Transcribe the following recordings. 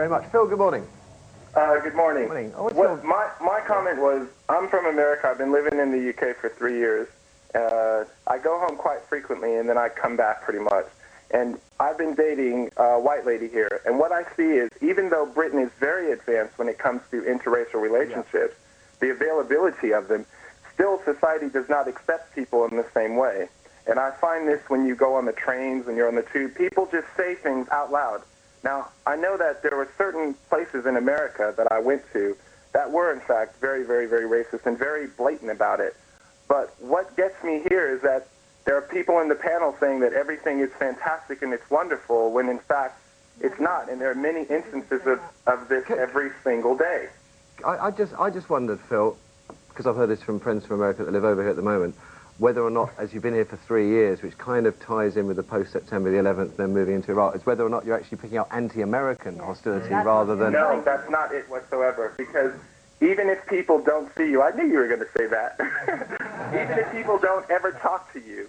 very much. Phil, good morning. Good morning. Morning. My comment was, I'm from America. I've been living in the UK for 3 years. I go home quite frequently, and then I come back pretty much. And I've been dating a white lady here, and what I see is, even though Britain is very advanced when it comes to interracial relationships, the availability of them, still society does not accept people in the same way. And I find this when you go on the trains, when you're on the tube, people just say things out loud. Now, I know that there were certain places in America that I went to that were, in fact, very, very, very racist and very blatant about it. But what gets me here is that there are people in the panel saying that everything is fantastic and it's wonderful, when in fact it's not. And there are many instances of this every single day. I just wondered, Phil, because I've heard this from friends from America that live over here at the moment, whether or not, as you've been here for 3 years, which kind of ties in with the post-September the 11th, then moving into Iraq, is whether or not you're actually picking up anti-American hostility rather than... No, that's not it whatsoever, because even if people don't see you, I knew you were going to say that, even if people don't ever talk to you,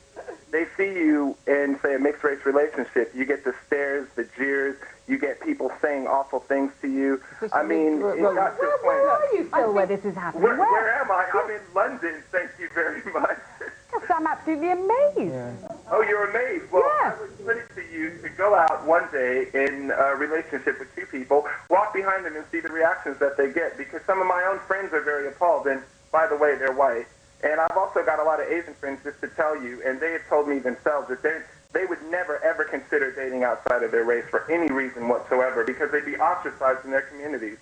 they see you in, say, a mixed-race relationship, you get the stares, the jeers, you get people saying awful things to you. I mean, it got to the point... Where are you, Phil, where this is happening? Where am I? I'm in London, thank you very much. Yes, I'm absolutely amazed. Yeah. Oh, you're amazed? Well, I would put it to you to go out one day in a relationship with two people, walk behind them and see the reactions that they get, because some of my own friends are very appalled, and by the way, they're white. And I've also got a lot of Asian friends, just to tell you, and they have told me themselves that they would never, ever consider dating outside of their race for any reason whatsoever, because they'd be ostracized in their communities.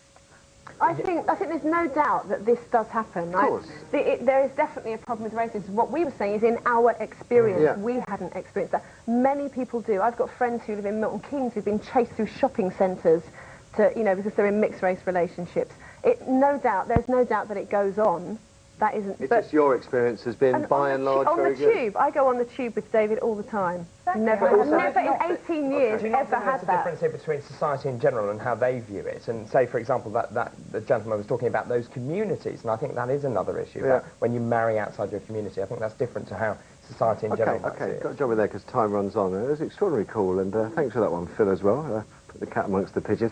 I think there's no doubt that this does happen. Of course. There is definitely a problem with racism. What we were saying is, in our experience, we hadn't experienced that. Many people do. I've got friends who live in Milton Keynes who've been chased through shopping centres to, because they're in mixed-race relationships. There's no doubt that it goes on. That isn't... It's just your experience has been, by and large, very good. On the tube. I go on the tube with David all the time. Never in 18 years ever had that. There's a difference here between society in general and how they view it. And say, for example, that the gentleman was talking about those communities, and I think that is another issue. That when you marry outside your community, I think that's different to how society in general might see it. Got a job with there because time runs on. It was extraordinarily cool, and thanks for that one, Phil, as well. Put the cat amongst the pigeons.